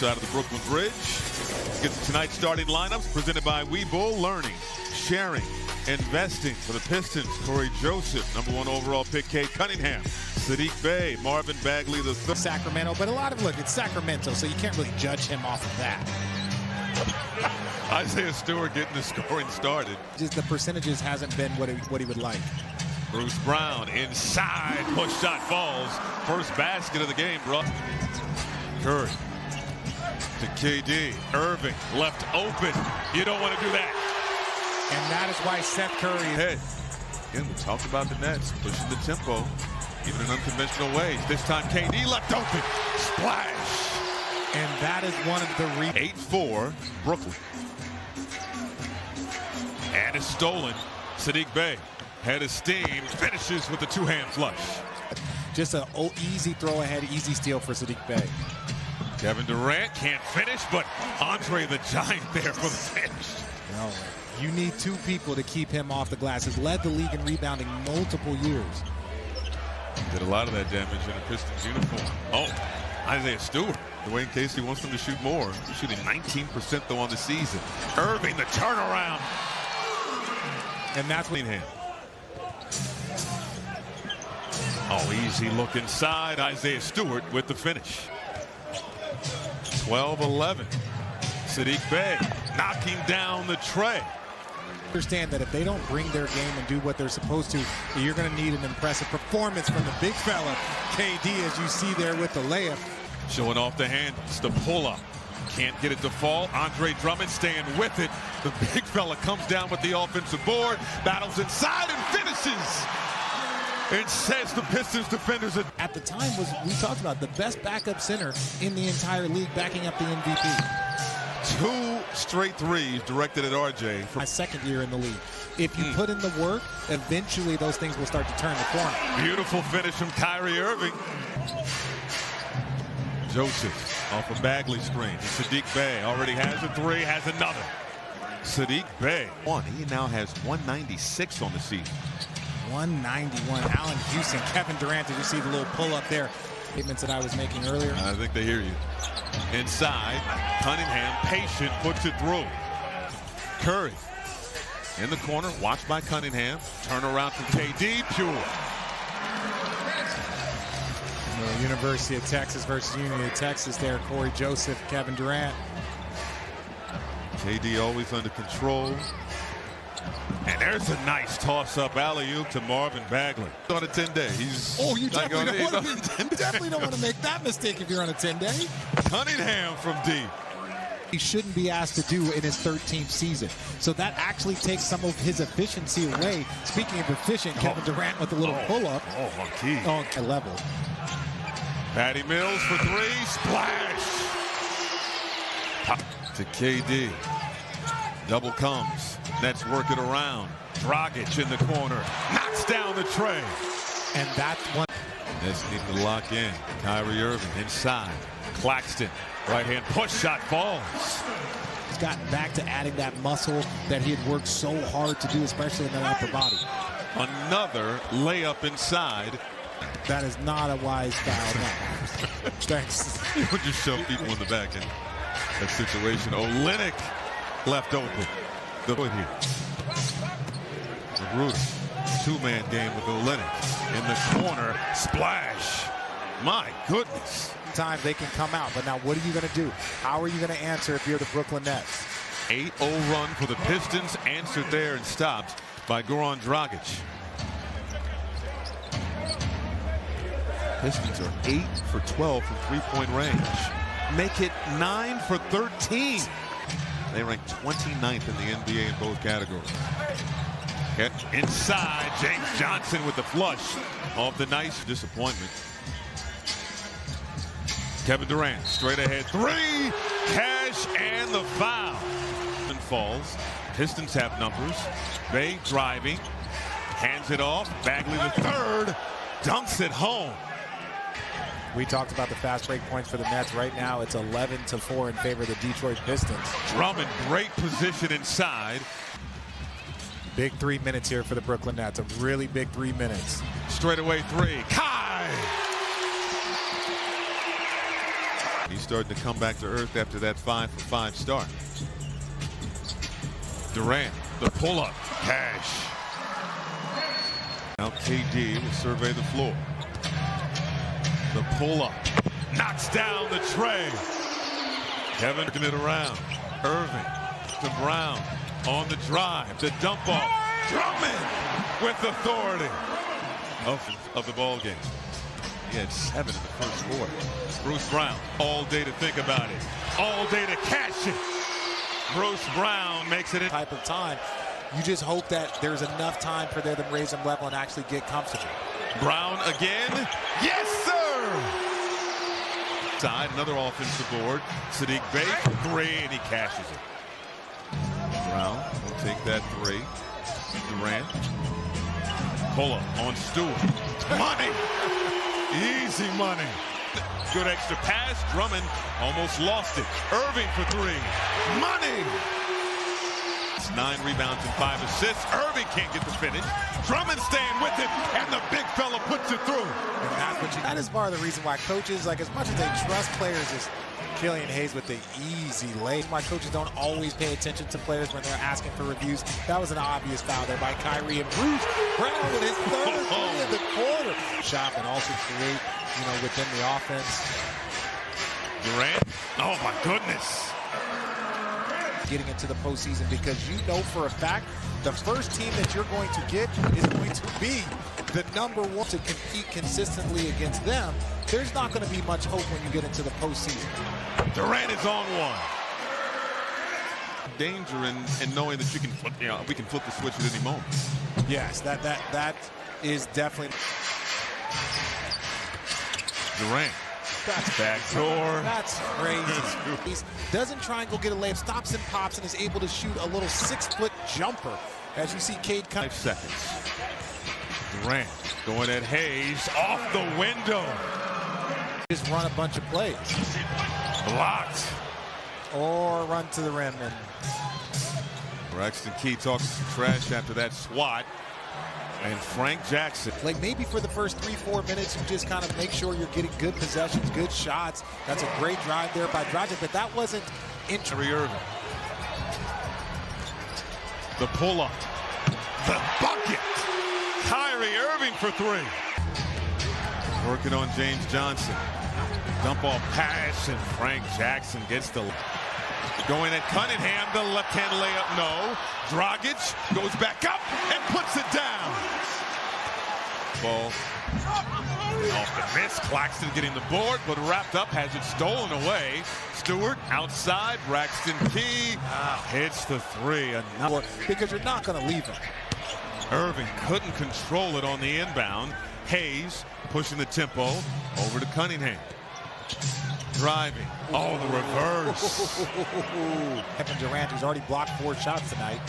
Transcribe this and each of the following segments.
side of the Brooklyn Bridge. Get to tonight's starting lineups presented by Webull. Learning, sharing, investing for the Pistons. Corey Joseph, #1 overall pick. Cade Cunningham, Saddiq Bey, Marvin Bagley III. Sacramento, but a lot of, look, it's Sacramento, so you can't really judge him off of that. Isaiah Stewart getting the scoring started. Just the percentages hasn't been what he would like. Bruce Brown inside, push shot falls. First basket of the game, bro. Curry to KD. Irving left open. You don't want to do that. And that is why Seth Curry Head. Again, we talked about the Nets pushing the tempo, even in unconventional ways. This time KD left open. Splash. And that is one of the 8-4 Brooklyn. And it's stolen. Saddiq Bey. Head of steam, finishes with the two-hand flush. Just an easy throw ahead, easy steal for Saddiq Bey. Kevin Durant can't finish, but Andre the Giant there for the finish. No, you need two people to keep him off the glass. Has led the league in rebounding multiple years. Did a lot of that damage in a Pistons uniform. Oh, Isaiah Stewart. Dwayne Casey wants them to shoot more. He's shooting 19% though on the season. Irving, the turnaround. And that's what hand. Oh, easy look inside. Isaiah Stewart with the finish. 12-11. Saddiq Bey knocking down the tray. Understand that if they don't bring their game and do what they're supposed to, you're going to need an impressive performance from the big fella, KD, as you see there with the layup. Showing off the handles, the pull-up. Can't get it to fall. Andre Drummond staying with it. The big fella comes down with the offensive board, battles inside and finishes. It says the Pistons defenders at the time we talked about the best backup center in the entire league, backing up the MVP. 2 straight threes directed at RJ. For my second year in the league. If you put in the work, eventually those things will start to turn the corner. Beautiful finish from Kyrie Irving. Joseph off a Bagley screen. Saddiq Bey already has a three, has another. Saddiq Bey. He now has 196 on the season. 191. Allen Houston, Kevin Durant. Did you see the little pull up there? Statements that I was making earlier. I think they hear you. Inside, Cunningham, patient, puts it through. Curry in the corner, watched by Cunningham. Turnaround from KD, pure. University of Texas versus Union of Texas there. Corey Joseph, Kevin Durant. KD always under control. And there's a nice toss-up alley-oop to Marvin Bagley. On a 10-day. You definitely don't want to make that mistake if you're on a 10-day. Cunningham from deep. He shouldn't be asked to do in his 13th season. So that actually takes some of his efficiency away. Speaking of efficient, Kevin Durant with a little pull-up. On key. On a level. Patty Mills for three. Splash. To KD. Double comes. Nets work it around. Dragic in the corner. Knocks down the tray. And that's one. Nets need to lock in. Kyrie Irving inside. Claxton. Right hand push shot falls. He's gotten back to adding that muscle that he had worked so hard to do, especially in the upper body. Another layup inside. That is not a wise foul. No. Thanks. We'll just shove people in the back in that situation. Olynyk left open. The foot here. Magruder. Two-man game with Olynyk in the corner. Splash. My goodness. Time they can come out, but now what are you going to do? How are you going to answer if you're the Brooklyn Nets? 8-0 run for the Pistons, answered there and stopped by Goran Dragic. Pistons are 8 for 12 from three-point range. Make it 9 for 13. They rank 29th in the NBA in both categories. Get inside, James Johnson with the flush off the nice disappointment. Kevin Durant, straight ahead three, cash and the foul. And falls. Pistons have numbers. Bey driving, hands it off. Bagley the third, dunks it home. We talked about the fast break points for the Nets. Right now it's 11-4 in favor of the Detroit Pistons. Drummond, great position inside. Big 3 minutes here for the Brooklyn Nets. A really big 3 minutes. Straight away three. Kai! He's He's starting to come back to earth after that 5-for-5 start. Durant, the pull-up, cash. Now KD will survey the floor. The pull-up, knocks down the tray. Kevin looking it around. Irving to Brown on the drive. The dump off. Drummond with authority of the ball game. He had 7 in the first quarter. Bruce Brown, all day to think about it. All day to cash it. Bruce Brown makes it in type of time. You just hope that there's enough time for them to raise them level and actually get comfortable. Brown again. Yes, sir! Side, another offensive board. Sadiq Bey, 3, and he cashes it. Brown will take that 3. Durant. Pull up on Stewart. Money! Easy money. Good extra pass. Drummond almost lost it. Irving for 3. Money! 9 rebounds and 5 assists. Irving can't get the finish. Drummond staying with it, and the big fella puts it through. And that is part of the reason why coaches, like as much as they trust players, is Killian Hayes with the easy lay. Why coaches don't always pay attention to players when they're asking for reviews. That was an obvious foul there by Kyrie, and Bruce Brown with his 3rd of the quarter. Shot and also create, within the offense. Durant, oh my goodness. Getting into the postseason, because you know for a fact the first team that you're going to get is going to be the number 1 to compete consistently against them. There's not going to be much hope when you get into the postseason. Durant is on one. Danger in knowing that you can flip, we can flip the switch at any moment. Yes, that is definitely. Durant. That's backdoor. That's crazy. He doesn't try and go get a layup, stops and pops, and is able to shoot a little 6-foot jumper. As you see, Cade 5 seconds. Durant going at Hayes off the window. Just run a bunch of plays. Blocked. Or run to the rim. And Braxton Key talking some trash after that swat. And Frank Jackson. Like maybe for the first 3-4 minutes, you just kind of make sure you're getting good possessions, good shots. That's a great drive there by Dragic, but that wasn't Kyrie Irving. The pull-up. The bucket. Kyrie Irving for 3. Working on James Johnson. Dump off pass, and Frank Jackson gets the... Going at Cunningham, the left-hand layup, no. Dragic goes back up and puts it down. Ball off the miss. Claxton getting the board, but wrapped up, has it stolen away. Stewart outside. Braxton Key hits the 3. Because you're not going to leave him. Irving couldn't control it on the inbound. Hayes pushing the tempo over to Cunningham. Driving. Oh, the reverse. Kevin Durant, who's already blocked 4 shots tonight.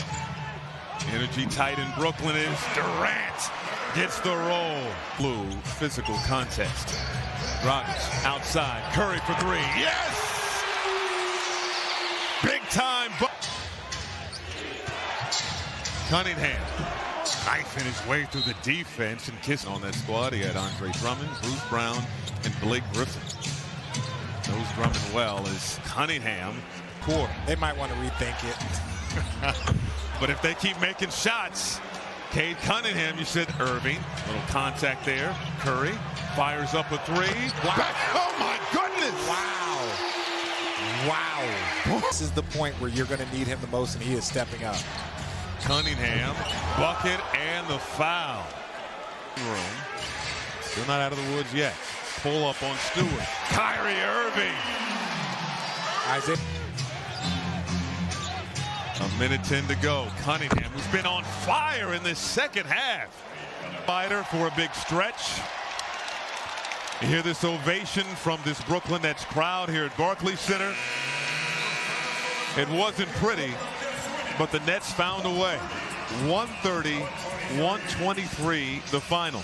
Energy tight in Brooklyn is Durant gets the roll. Blue physical contest. Dragic outside. Curry for 3. Yes! Big time. Cunningham knifing his way through the defense and kissing on that squad. He had Andre Drummond, Bruce Brown, and Blake Griffin. Knows Drummond well as Cunningham. Poor. They might want to rethink it. But if they keep making shots, Cade Cunningham, you said Irving. Little contact there. Curry fires up a 3. Wow. Back. Oh my goodness! Wow. This is the point where you're going to need him the most, and he is stepping up. Cunningham, bucket, and the foul. Still not out of the woods yet. Pull up on Stewart. Kyrie Irving. Isaac. 1:10 to go. Cunningham, who's been on fire in this second half. Fighter for a big stretch. You hear this ovation from this Brooklyn Nets crowd here at Barclays Center. It wasn't pretty, but the Nets found a way. 130-123 the final.